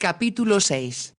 Capítulo 6.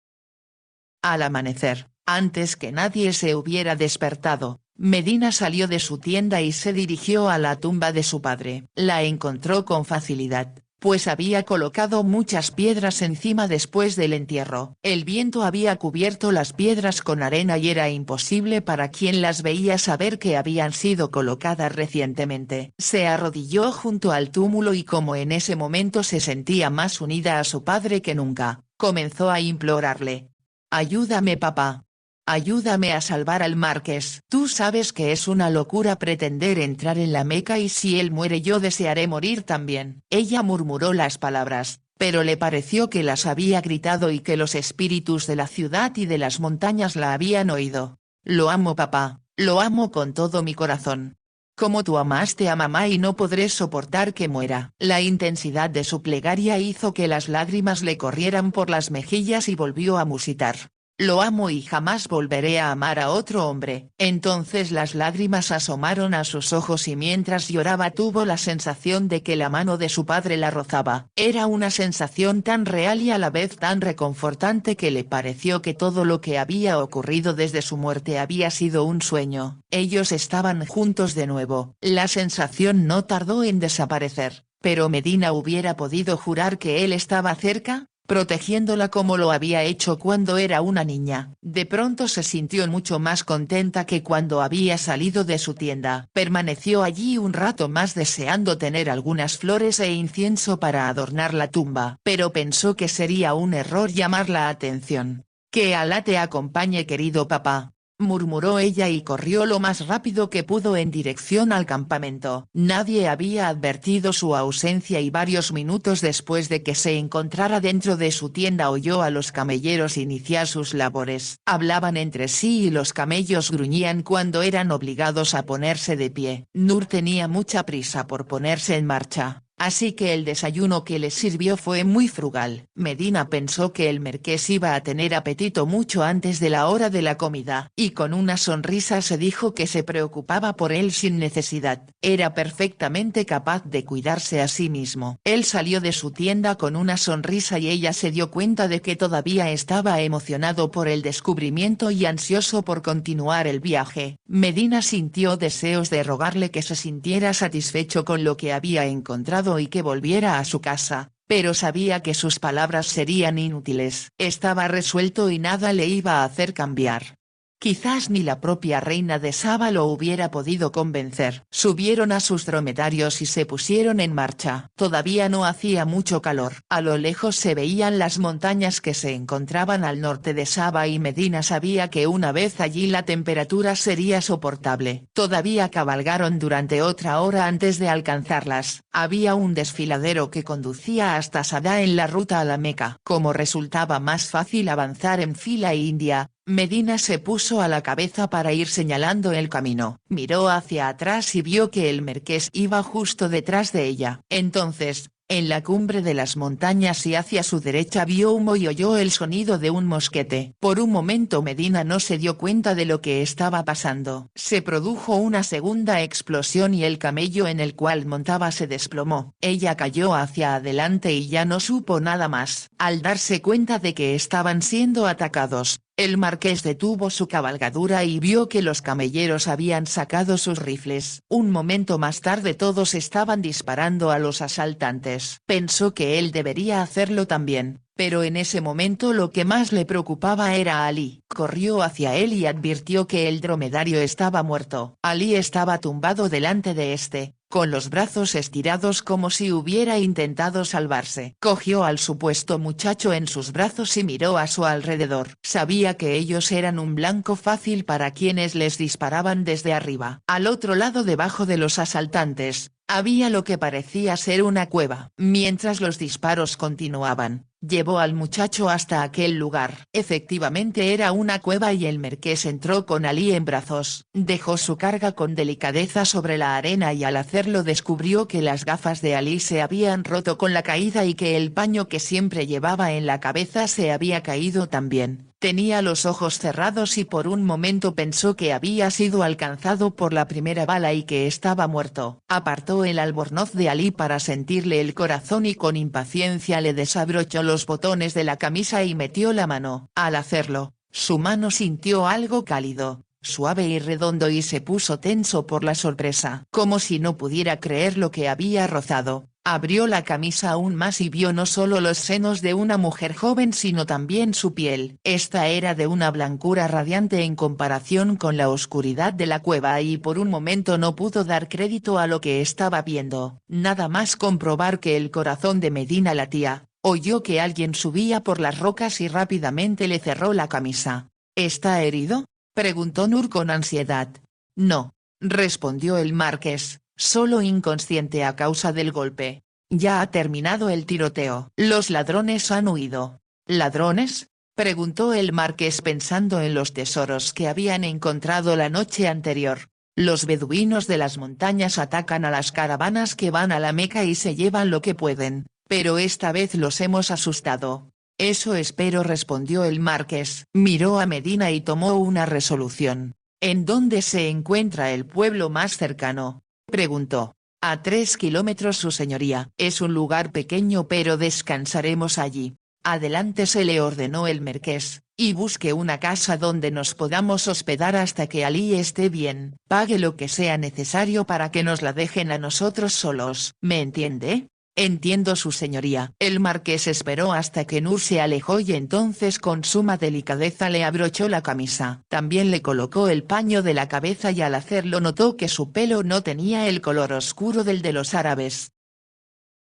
Al amanecer, antes que nadie se hubiera despertado, Medina salió de su tienda y se dirigió a la tumba de su padre. La encontró con facilidad, pues había colocado muchas piedras encima después del entierro. El viento había cubierto las piedras con arena y era imposible para quien las veía saber que habían sido colocadas recientemente. Se arrodilló junto al túmulo y como en ese momento se sentía más unida a su padre que nunca, comenzó a implorarle: «Ayúdame, papá. Ayúdame a salvar al marqués. Tú sabes que es una locura pretender entrar en la Meca y si él muere yo desearé morir también». Ella murmuró las palabras, pero le pareció que las había gritado y que los espíritus de la ciudad y de las montañas la habían oído. «Lo amo, papá, lo amo con todo mi corazón. Como tú amaste a mamá y no podré soportar que muera». La intensidad de su plegaria hizo que las lágrimas le corrieran por las mejillas y volvió a musitar: «Lo amo y jamás volveré a amar a otro hombre». Entonces las lágrimas asomaron a sus ojos y mientras lloraba tuvo la sensación de que la mano de su padre la rozaba. Era una sensación tan real y a la vez tan reconfortante que le pareció que todo lo que había ocurrido desde su muerte había sido un sueño. Ellos estaban juntos de nuevo. La sensación no tardó en desaparecer, pero Medina hubiera podido jurar que él estaba cerca, protegiéndola como lo había hecho cuando era una niña. De pronto se sintió mucho más contenta que cuando había salido de su tienda. Permaneció allí un rato más deseando tener algunas flores e incienso para adornar la tumba, pero pensó que sería un error llamar la atención. «Que Alá te acompañe, querido papá», murmuró ella y corrió lo más rápido que pudo en dirección al campamento. Nadie había advertido su ausencia y varios minutos después de que se encontrara dentro de su tienda oyó a los camelleros iniciar sus labores. Hablaban entre sí y los camellos gruñían cuando eran obligados a ponerse de pie. Nur tenía mucha prisa por ponerse en marcha, así que el desayuno que les sirvió fue muy frugal. Medina pensó que el marqués iba a tener apetito mucho antes de la hora de la comida, y con una sonrisa se dijo que se preocupaba por él sin necesidad. Era perfectamente capaz de cuidarse a sí mismo. Él salió de su tienda con una sonrisa y ella se dio cuenta de que todavía estaba emocionado por el descubrimiento y ansioso por continuar el viaje. Medina sintió deseos de rogarle que se sintiera satisfecho con lo que había encontrado y que volviera a su casa, pero sabía que sus palabras serían inútiles. Estaba resuelto y nada le iba a hacer cambiar. Quizás ni la propia reina de Saba lo hubiera podido convencer. Subieron a sus dromedarios y se pusieron en marcha. Todavía no hacía mucho calor. A lo lejos se veían las montañas que se encontraban al norte de Saba y Medina sabía que una vez allí la temperatura sería soportable. Todavía cabalgaron durante otra hora antes de alcanzarlas. Había un desfiladero que conducía hasta Sadá en la ruta a la Meca. Como resultaba más fácil avanzar en fila india, Medina se puso a la cabeza para ir señalando el camino. Miró hacia atrás y vio que el marqués iba justo detrás de ella. Entonces, en la cumbre de las montañas y hacia su derecha vio humo y oyó el sonido de un mosquete. Por un momento Medina no se dio cuenta de lo que estaba pasando. Se produjo una segunda explosión y el camello en el cual montaba se desplomó. Ella cayó hacia adelante y ya no supo nada más. Al darse cuenta de que estaban siendo atacados, el marqués detuvo su cabalgadura y vio que los camelleros habían sacado sus rifles. Un momento más tarde todos estaban disparando a los asaltantes. Pensó que él debería hacerlo también, pero en ese momento lo que más le preocupaba era Ali. Corrió hacia él y advirtió que el dromedario estaba muerto. Ali estaba tumbado delante de este, con los brazos estirados como si hubiera intentado salvarse. Cogió al supuesto muchacho en sus brazos y miró a su alrededor. Sabía que ellos eran un blanco fácil para quienes les disparaban desde arriba. Al otro lado, debajo de los asaltantes, había lo que parecía ser una cueva. Mientras los disparos continuaban, llevó al muchacho hasta aquel lugar. Efectivamente era una cueva y el marqués entró con Ali en brazos. Dejó su carga con delicadeza sobre la arena y al hacerlo descubrió que las gafas de Ali se habían roto con la caída y que el paño que siempre llevaba en la cabeza se había caído también. Tenía los ojos cerrados y por un momento pensó que había sido alcanzado por la primera bala y que estaba muerto. Apartó el albornoz de Ali para sentirle el corazón y con impaciencia le desabrochó los botones de la camisa y metió la mano. Al hacerlo, su mano sintió algo cálido, suave y redondo y se puso tenso por la sorpresa. Como si no pudiera creer lo que había rozado. Abrió la camisa aún más y vio no solo los senos de una mujer joven sino también su piel. Esta era de una blancura radiante en comparación con la oscuridad de la cueva y por un momento no pudo dar crédito a lo que estaba viendo. Nada más comprobar que el corazón de Medina latía, oyó que alguien subía por las rocas y rápidamente le cerró la camisa. ¿Está herido?, preguntó Nur con ansiedad. No, respondió el marqués. Solo inconsciente a causa del golpe. Ya ha terminado el tiroteo. Los ladrones han huido. ¿Ladrones?, preguntó el marqués pensando en los tesoros que habían encontrado la noche anterior. Los beduinos de las montañas atacan a las caravanas que van a la Meca y se llevan lo que pueden, pero esta vez los hemos asustado. Eso espero, respondió el marqués. Miró a Medina y tomó una resolución. ¿En dónde se encuentra el pueblo más cercano?, preguntó. A 3 kilómetros, su señoría. Es un lugar pequeño pero descansaremos allí. Adelante, se le ordenó el marqués, y busque una casa donde nos podamos hospedar hasta que Ali esté bien. Pague lo que sea necesario para que nos la dejen a nosotros solos. ¿Me entiende? Entiendo, su señoría. El marqués esperó hasta que Nur se alejó y entonces con suma delicadeza le abrochó la camisa. También le colocó el paño de la cabeza y al hacerlo notó que su pelo no tenía el color oscuro del de los árabes.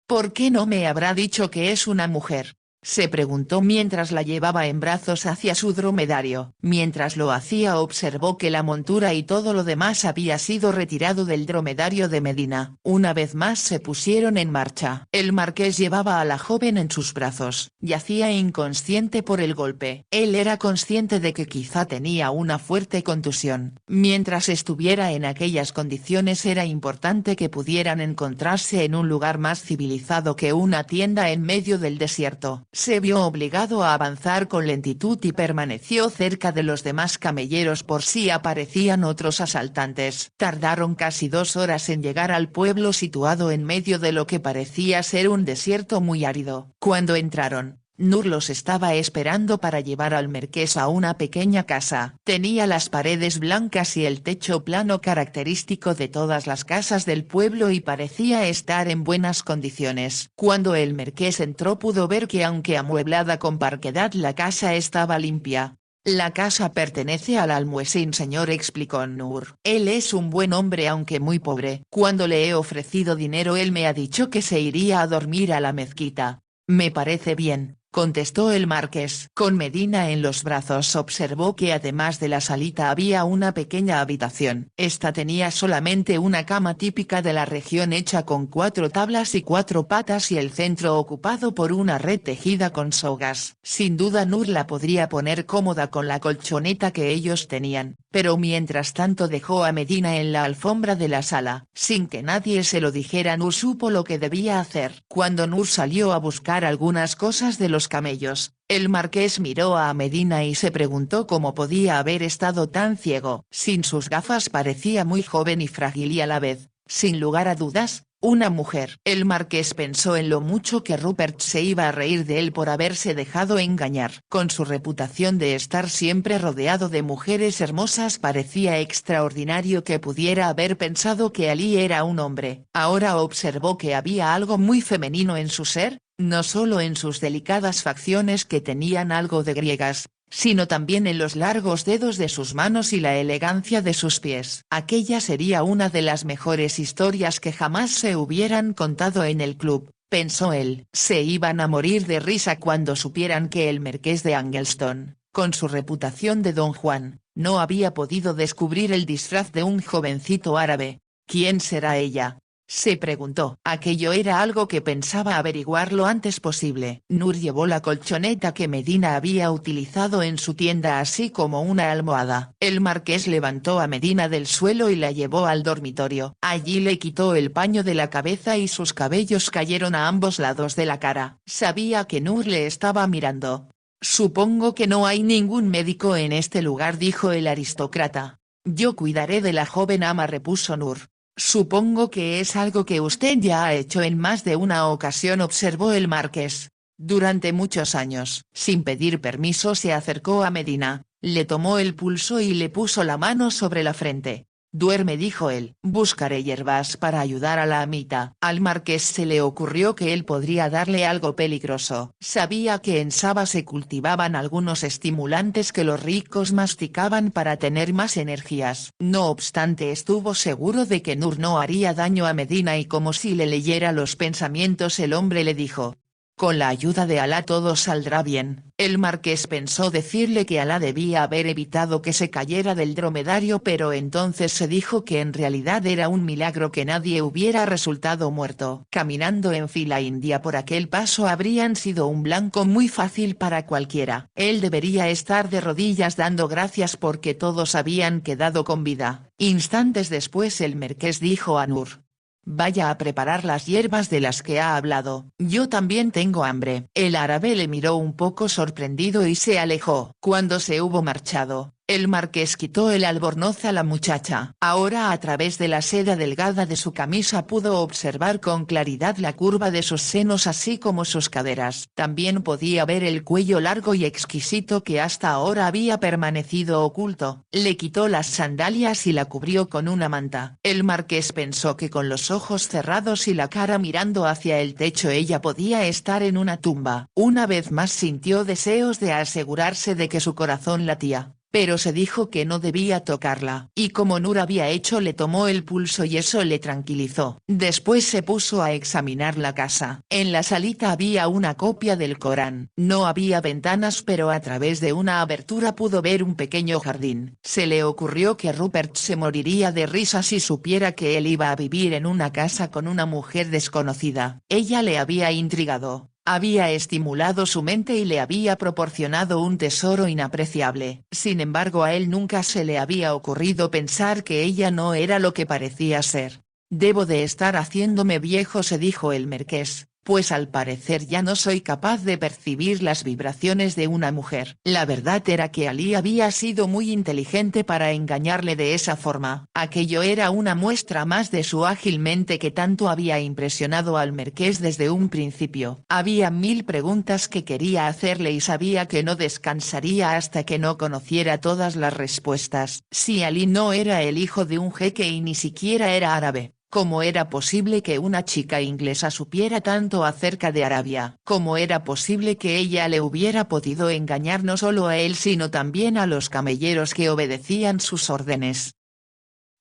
¿Por qué no me habrá dicho que es una mujer?, se preguntó mientras la llevaba en brazos hacia su dromedario. Mientras lo hacía observó que la montura y todo lo demás había sido retirado del dromedario de Medina. Una vez más se pusieron en marcha. El marqués llevaba a la joven en sus brazos. Yacía inconsciente por el golpe. Él era consciente de que quizá tenía una fuerte contusión. Mientras estuviera en aquellas condiciones era importante que pudieran encontrarse en un lugar más civilizado que una tienda en medio del desierto. Se vio obligado a avanzar con lentitud y permaneció cerca de los demás camelleros por si aparecían otros asaltantes. Tardaron casi 2 horas en llegar al pueblo situado en medio de lo que parecía ser un desierto muy árido. Cuando entraron, Nur los estaba esperando para llevar al marqués a una pequeña casa. Tenía las paredes blancas y el techo plano característico de todas las casas del pueblo y parecía estar en buenas condiciones. Cuando el marqués entró pudo ver que aunque amueblada con parquedad la casa estaba limpia. La casa pertenece al almuecín, señor, explicó Nur. Él es un buen hombre aunque muy pobre. Cuando le he ofrecido dinero él me ha dicho que se iría a dormir a la mezquita. Me parece bien, contestó el marqués. Con Medina en los brazos observó que además de la salita había una pequeña habitación. Esta tenía solamente una cama típica de la región hecha con 4 tablas y 4 patas y el centro ocupado por una red tejida con sogas. Sin duda Nur la podría poner cómoda con la colchoneta que ellos tenían, pero mientras tanto dejó a Medina en la alfombra de la sala. Sin que nadie se lo dijera, Nur supo lo que debía hacer. Cuando Nur salió a buscar algunas cosas de los camellos, el marqués miró a Medina y se preguntó cómo podía haber estado tan ciego. Sin sus gafas parecía muy joven y frágil y a la vez, sin lugar a dudas, una mujer. El marqués pensó en lo mucho que Rupert se iba a reír de él por haberse dejado engañar. Con su reputación de estar siempre rodeado de mujeres hermosas parecía extraordinario que pudiera haber pensado que Ali era un hombre. Ahora observó que había algo muy femenino en su ser, no solo en sus delicadas facciones que tenían algo de griegas, sino también en los largos dedos de sus manos y la elegancia de sus pies. Aquella sería una de las mejores historias que jamás se hubieran contado en el club, pensó él. Se iban a morir de risa cuando supieran que el marqués de Angleston, con su reputación de Don Juan, no había podido descubrir el disfraz de un jovencito árabe. ¿Quién será ella?, se preguntó. Aquello era algo que pensaba averiguar lo antes posible. Nur llevó la colchoneta que Medina había utilizado en su tienda así como una almohada. El marqués levantó a Medina del suelo y la llevó al dormitorio. Allí le quitó el paño de la cabeza y sus cabellos cayeron a ambos lados de la cara. Sabía que Nur le estaba mirando. Supongo que no hay ningún médico en este lugar, dijo el aristócrata. Yo cuidaré de la joven ama, repuso Nur. Supongo que es algo que usted ya ha hecho en más de una ocasión, observó el marqués. Durante muchos años, sin pedir permiso, se acercó a Medina, le tomó el pulso y le puso la mano sobre la frente. Duerme, dijo él. Buscaré hierbas para ayudar a la amita. Al marqués se le ocurrió que él podría darle algo peligroso. Sabía que en Saba se cultivaban algunos estimulantes que los ricos masticaban para tener más energías. No obstante, estuvo seguro de que Nur no haría daño a Medina, y como si le leyera los pensamientos, el hombre le dijo: con la ayuda de Alá todo saldrá bien. El marqués pensó decirle que Alá debía haber evitado que se cayera del dromedario, pero entonces se dijo que en realidad era un milagro que nadie hubiera resultado muerto. Caminando en fila india por aquel paso habrían sido un blanco muy fácil para cualquiera. Él debería estar de rodillas dando gracias porque todos habían quedado con vida. Instantes después el marqués dijo a Nur: vaya a preparar las hierbas de las que ha hablado. Yo también tengo hambre. El árabe le miró un poco sorprendido y se alejó. Cuando se hubo marchado, el marqués quitó el albornoz a la muchacha. Ahora, a través de la seda delgada de su camisa, pudo observar con claridad la curva de sus senos así como sus caderas. También podía ver el cuello largo y exquisito que hasta ahora había permanecido oculto. Le quitó las sandalias y la cubrió con una manta. El marqués pensó que con los ojos cerrados y la cara mirando hacia el techo ella podía estar en una tumba. Una vez más sintió deseos de asegurarse de que su corazón latía, pero se dijo que no debía tocarla, y como Nur había hecho, le tomó el pulso y eso le tranquilizó. Después se puso a examinar la casa. En la salita había una copia del Corán. No había ventanas, pero a través de una abertura pudo ver un pequeño jardín. Se le ocurrió que Rupert se moriría de risa si supiera que él iba a vivir en una casa con una mujer desconocida. Ella le había intrigado, había estimulado su mente y le había proporcionado un tesoro inapreciable. Sin embargo, a él nunca se le había ocurrido pensar que ella no era lo que parecía ser. Debo de estar haciéndome viejo, se dijo el marqués, pues al parecer ya no soy capaz de percibir las vibraciones de una mujer. La verdad era que Ali había sido muy inteligente para engañarle de esa forma. Aquello era una muestra más de su ágil mente que tanto había impresionado al marqués desde un principio. Había 1000 preguntas que quería hacerle y sabía que no descansaría hasta que no conociera todas las respuestas. Si Ali no era el hijo de un jeque y ni siquiera era árabe, ¿cómo era posible que una chica inglesa supiera tanto acerca de Arabia? ¿Cómo era posible que ella le hubiera podido engañar no solo a él sino también a los camelleros que obedecían sus órdenes?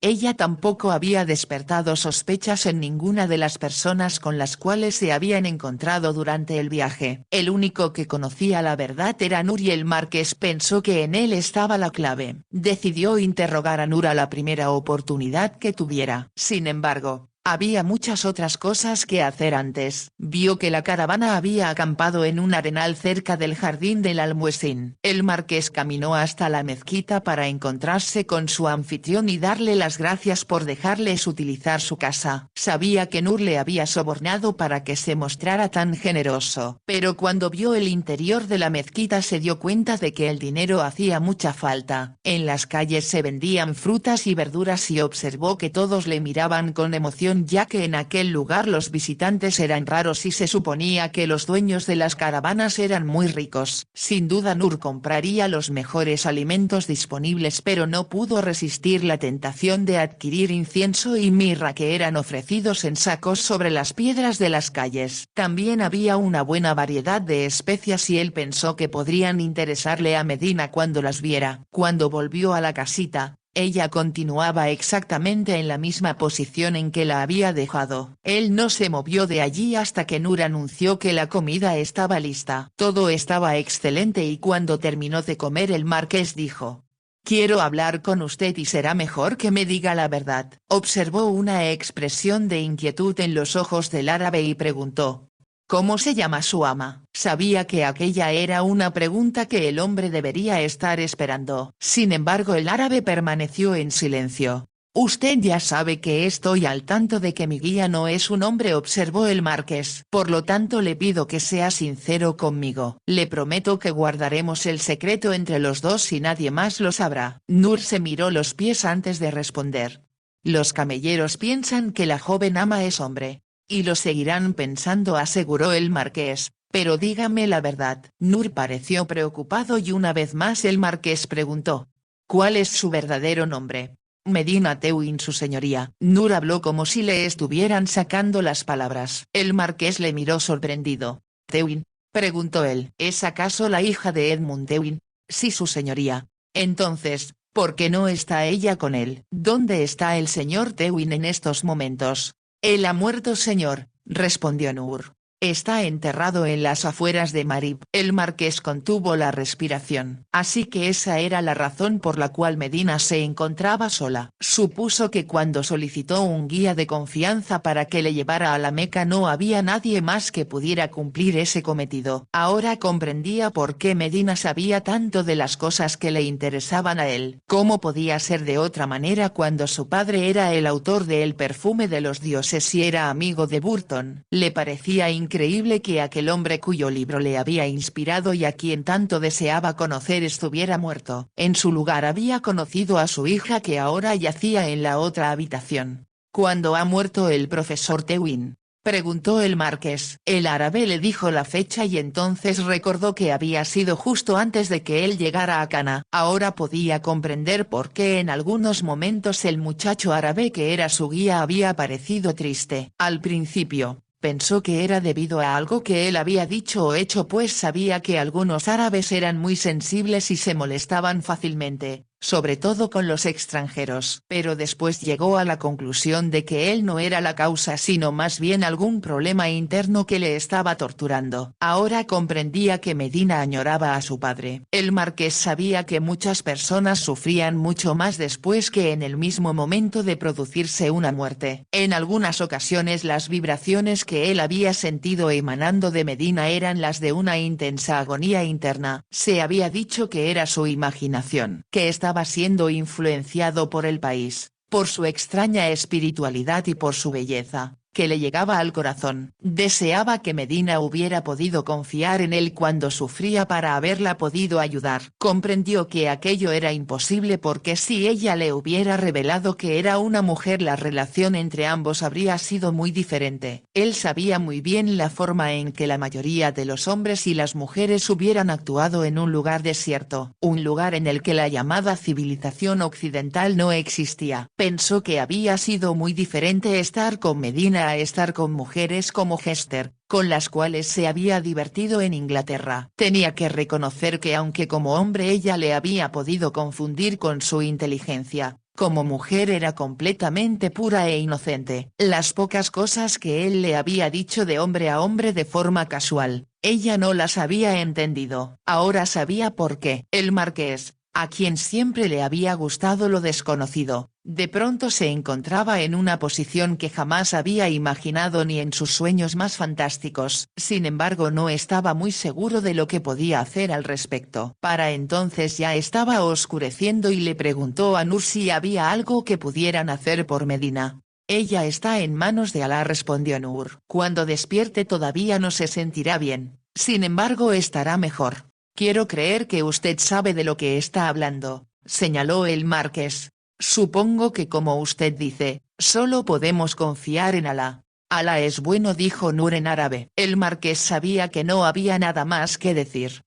Ella tampoco había despertado sospechas en ninguna de las personas con las cuales se habían encontrado durante el viaje. El único que conocía la verdad era Nur y el marqués pensó que en él estaba la clave. Decidió interrogar a Nur a la primera oportunidad que tuviera. Sin embargo, había muchas otras cosas que hacer antes. Vio que la caravana había acampado en un arenal cerca del jardín del Almuesín. El marqués caminó hasta la mezquita para encontrarse con su anfitrión y darle las gracias por dejarles utilizar su casa. Sabía que Nur le había sobornado para que se mostrara tan generoso, pero cuando vio el interior de la mezquita se dio cuenta de que el dinero hacía mucha falta. En las calles se vendían frutas y verduras y observó que todos le miraban con emoción, ya que en aquel lugar los visitantes eran raros y se suponía que los dueños de las caravanas eran muy ricos. Sin duda Nur compraría los mejores alimentos disponibles, pero no pudo resistir la tentación de adquirir incienso y mirra que eran ofrecidos en sacos sobre las piedras de las calles. También había una buena variedad de especias y él pensó que podrían interesarle a Medina cuando las viera. Cuando volvió a la casita, ella continuaba exactamente en la misma posición en que la había dejado. Él no se movió de allí hasta que Nur anunció que la comida estaba lista. Todo estaba excelente y cuando terminó de comer el marqués dijo: quiero hablar con usted y será mejor que me diga la verdad. Observó una expresión de inquietud en los ojos del árabe y preguntó: ¿cómo se llama su ama? Sabía que aquella era una pregunta que el hombre debería estar esperando. Sin embargo, el árabe permaneció en silencio. Usted ya sabe que estoy al tanto de que mi guía no es un hombre, observó el marqués. Por lo tanto le pido que sea sincero conmigo. Le prometo que guardaremos el secreto entre los dos y nadie más lo sabrá. Nur se miró los pies antes de responder. Los camelleros piensan que la joven ama es hombre. Y lo seguirán pensando, aseguró el marqués. Pero dígame la verdad. Nur pareció preocupado y una vez más el marqués preguntó. ¿Cuál es su verdadero nombre? Medina Teuin, su señoría. Nur habló como si le estuvieran sacando las palabras. El marqués le miró sorprendido. ¿Teuin? Preguntó él. ¿Es acaso la hija de Edmund Teuin? Sí, su señoría. Entonces, ¿por qué no está ella con él? ¿Dónde está el señor Teuin en estos momentos? Él ha muerto, señor, respondió Nur. Está enterrado en las afueras de Marib. El marqués contuvo la respiración. Así que esa era la razón por la cual Medina se encontraba sola. Supuso que cuando solicitó un guía de confianza para que le llevara a la Meca no había nadie más que pudiera cumplir ese cometido. Ahora comprendía por qué Medina sabía tanto de las cosas que le interesaban a él. ¿Cómo podía ser de otra manera cuando su padre era el autor de El perfume de los dioses y era amigo de Burton? Le parecía increíble que aquel hombre cuyo libro le había inspirado y a quien tanto deseaba conocer estuviera muerto. En su lugar había conocido a su hija que ahora yacía en la otra habitación. ¿Cuándo ha muerto el profesor Teuin?, preguntó el marqués. El árabe le dijo la fecha y entonces recordó que había sido justo antes de que él llegara a Cana. Ahora podía comprender por qué en algunos momentos el muchacho árabe que era su guía había parecido triste. Al principio, pensó que era debido a algo que él había dicho o hecho, pues sabía que algunos árabes eran muy sensibles y se molestaban fácilmente, sobre todo con los extranjeros. Pero después llegó a la conclusión de que él no era la causa sino más bien algún problema interno que le estaba torturando. Ahora comprendía que Medina añoraba a su padre. El marqués sabía que muchas personas sufrían mucho más después que en el mismo momento de producirse una muerte. En algunas ocasiones las vibraciones que él había sentido emanando de Medina eran las de una intensa agonía interna. Se había dicho que era su imaginación, que estaba siendo influenciado por el país, por su extraña espiritualidad y por su belleza, que le llegaba al corazón. Deseaba que Medina hubiera podido confiar en él cuando sufría para haberla podido ayudar. Comprendió que aquello era imposible porque si ella le hubiera revelado que era una mujer la relación entre ambos habría sido muy diferente. Él sabía muy bien la forma en que la mayoría de los hombres y las mujeres hubieran actuado en un lugar desierto, un lugar en el que la llamada civilización occidental no existía. Pensó que había sido muy diferente estar con Medina a estar con mujeres como Hester, con las cuales se había divertido en Inglaterra. Tenía que reconocer que aunque como hombre ella le había podido confundir con su inteligencia, como mujer era completamente pura e inocente. Las pocas cosas que él le había dicho de hombre a hombre de forma casual, ella no las había entendido. Ahora sabía por qué. El marqués, a quien siempre le había gustado lo desconocido, de pronto se encontraba en una posición que jamás había imaginado ni en sus sueños más fantásticos. Sin embargo, no estaba muy seguro de lo que podía hacer al respecto. Para entonces ya estaba oscureciendo y le preguntó a Nur si había algo que pudieran hacer por Medina. Ella está en manos de Alá, respondió Nur. Cuando despierte todavía no se sentirá bien, sin embargo estará mejor. Quiero creer que usted sabe de lo que está hablando, señaló el marqués. Supongo que como usted dice, solo podemos confiar en Alá. Alá es bueno, dijo Nur en árabe. El marqués sabía que no había nada más que decir.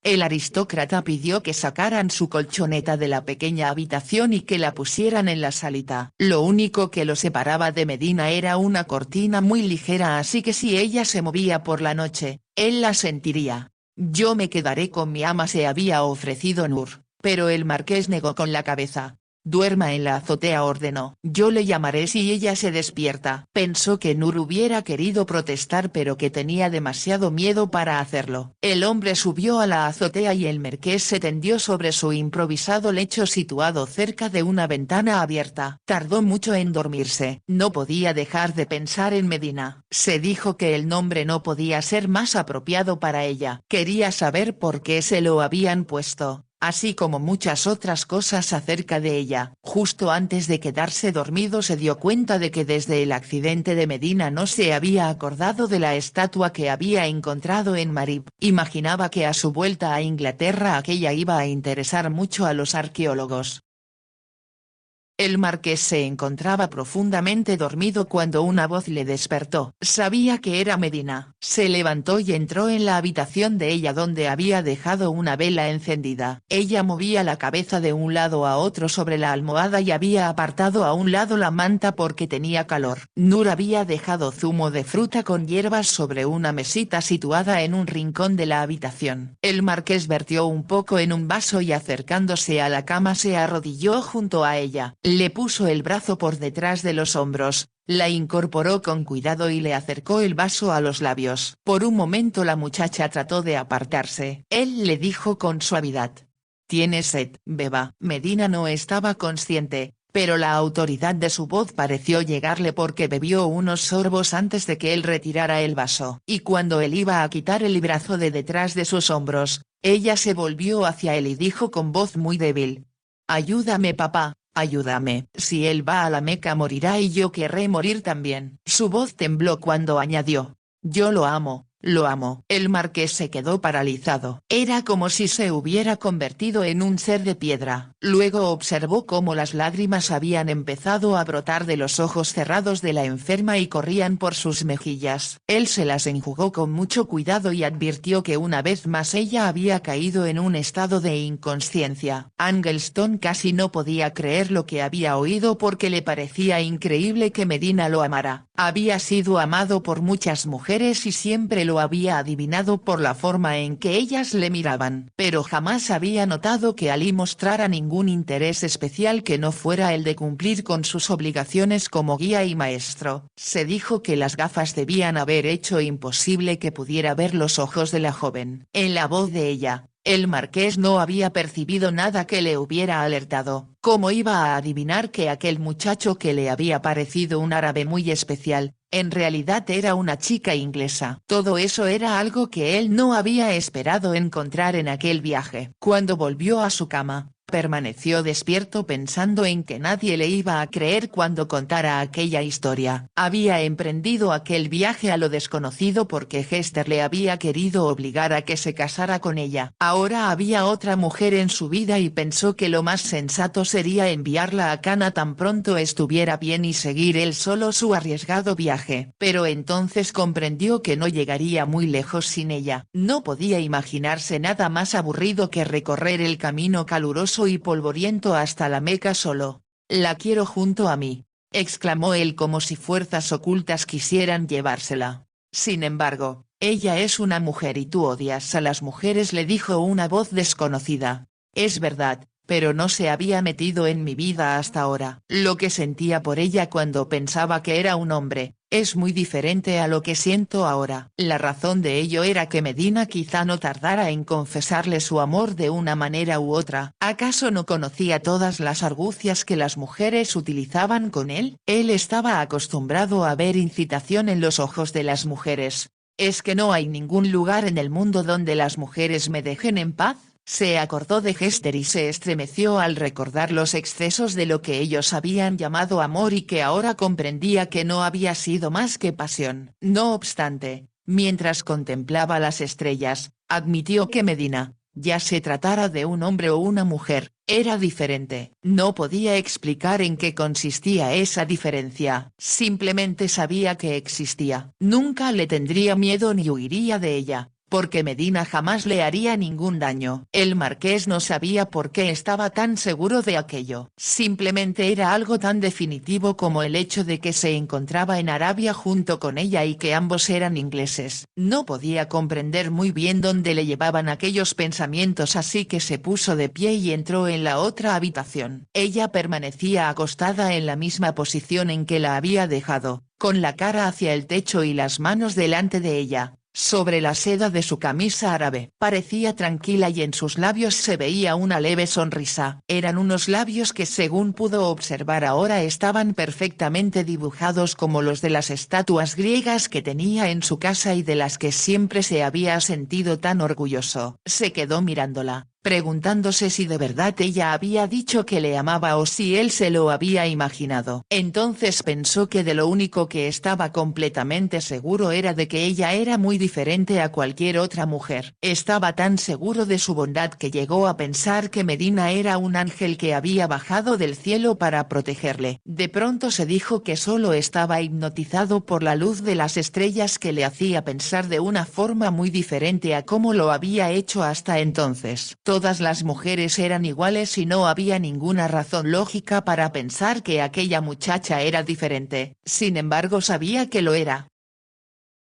El aristócrata pidió que sacaran su colchoneta de la pequeña habitación y que la pusieran en la salita. Lo único que lo separaba de Medina era una cortina muy ligera, así que si ella se movía por la noche, él la sentiría. Yo me quedaré con mi ama, se había ofrecido Nur, pero el marqués negó con la cabeza. Duerma en la azotea, ordenó. Yo le llamaré si ella se despierta. Pensó que Nur hubiera querido protestar pero que tenía demasiado miedo para hacerlo. El hombre subió a la azotea y el marqués se tendió sobre su improvisado lecho situado cerca de una ventana abierta. Tardó mucho en dormirse. No podía dejar de pensar en Medina. Se dijo que el nombre no podía ser más apropiado para ella. Quería saber por qué se lo habían puesto. así como muchas otras cosas acerca de ella. Justo antes de quedarse dormido se dio cuenta de que desde el accidente de Medina no se había acordado de la estatua que había encontrado en Marib. Imaginaba que a su vuelta a Inglaterra aquella iba a interesar mucho a los arqueólogos. El marqués se encontraba profundamente dormido cuando una voz le despertó. Sabía que era Medina. Se levantó y entró en la habitación de ella donde había dejado una vela encendida. Ella movía la cabeza de un lado a otro sobre la almohada y había apartado a un lado la manta porque tenía calor. Nur había dejado zumo de fruta con hierbas sobre una mesita situada en un rincón de la habitación. El marqués vertió un poco en un vaso y acercándose a la cama se arrodilló junto a ella. Le puso el brazo por detrás de los hombros, la incorporó con cuidado y le acercó el vaso a los labios. Por un momento la muchacha trató de apartarse. Él le dijo con suavidad: «¿Tienes sed, beba?» Medina no estaba consciente, pero la autoridad de su voz pareció llegarle porque bebió unos sorbos antes de que él retirara el vaso. Y cuando él iba a quitar el brazo de detrás de sus hombros, ella se volvió hacia él y dijo con voz muy débil: «Ayúdame papá. Ayúdame. Si él va a la Meca morirá y yo querré morir también». Su voz tembló cuando añadió: «Yo lo amo, lo amo». El marqués se quedó paralizado. Era como si se hubiera convertido en un ser de piedra. Luego observó cómo las lágrimas habían empezado a brotar de los ojos cerrados de la enferma y corrían por sus mejillas. Él se las enjugó con mucho cuidado y advirtió que una vez más ella había caído en un estado de inconsciencia. Angleston casi no podía creer lo que había oído porque le parecía increíble que Medina lo amara. Había sido amado por muchas mujeres y siempre lo había adivinado por la forma en que ellas le miraban. Pero jamás había notado que Ali mostrara ningún interés especial que no fuera el de cumplir con sus obligaciones como guía y maestro. Se dijo que las gafas debían haber hecho imposible que pudiera ver los ojos de la joven. En la voz de ella, el marqués no había percibido nada que le hubiera alertado. ¿Cómo iba a adivinar que aquel muchacho que le había parecido un árabe muy especial, en realidad era una chica inglesa? Todo eso era algo que él no había esperado encontrar en aquel viaje. Cuando volvió a su cama, permaneció despierto pensando en que nadie le iba a creer cuando contara aquella historia. Había emprendido aquel viaje a lo desconocido porque Hester le había querido obligar a que se casara con ella. Ahora había otra mujer en su vida y pensó que lo más sensato sería enviarla a Cana tan pronto estuviera bien y seguir él solo su arriesgado viaje. Pero entonces comprendió que no llegaría muy lejos sin ella. No podía imaginarse nada más aburrido que recorrer el camino caluroso y polvoriento hasta la Meca solo. «La quiero junto a mí», exclamó él como si fuerzas ocultas quisieran llevársela. «Sin embargo, ella es una mujer y tú odias a las mujeres», le dijo una voz desconocida. «Es verdad, pero no se había metido en mi vida hasta ahora. Lo que sentía por ella cuando pensaba que era un hombre, es muy diferente a lo que siento ahora». La razón de ello era que Medina quizá no tardara en confesarle su amor de una manera u otra. ¿Acaso no conocía todas las argucias que las mujeres utilizaban con él? Él estaba acostumbrado a ver incitación en los ojos de las mujeres. ¿Es que no hay ningún lugar en el mundo donde las mujeres me dejen en paz? Se acordó de Hester y se estremeció al recordar los excesos de lo que ellos habían llamado amor y que ahora comprendía que no había sido más que pasión. No obstante, mientras contemplaba las estrellas, admitió que Medina, ya se tratara de un hombre o una mujer, era diferente. No podía explicar en qué consistía esa diferencia, simplemente sabía que existía. Nunca le tendría miedo ni huiría de ella, porque Medina jamás le haría ningún daño. El marqués no sabía por qué estaba tan seguro de aquello. Simplemente era algo tan definitivo como el hecho de que se encontraba en Arabia junto con ella y que ambos eran ingleses. No podía comprender muy bien dónde le llevaban aquellos pensamientos, así que se puso de pie y entró en la otra habitación. Ella permanecía acostada en la misma posición en que la había dejado, con la cara hacia el techo y las manos delante de ella, sobre la seda de su camisa árabe. Parecía tranquila y en sus labios se veía una leve sonrisa. Eran unos labios que según pudo observar ahora estaban perfectamente dibujados como los de las estatuas griegas que tenía en su casa y de las que siempre se había sentido tan orgulloso. Se quedó mirándola, preguntándose si de verdad ella había dicho que le amaba o si él se lo había imaginado. Entonces pensó que de lo único que estaba completamente seguro era de que ella era muy diferente a cualquier otra mujer. Estaba tan seguro de su bondad que llegó a pensar que Medina era un ángel que había bajado del cielo para protegerle. De pronto se dijo que solo estaba hipnotizado por la luz de las estrellas que le hacía pensar de una forma muy diferente a como lo había hecho hasta entonces. Todas las mujeres eran iguales y no había ninguna razón lógica para pensar que aquella muchacha era diferente, sin embargo sabía que lo era.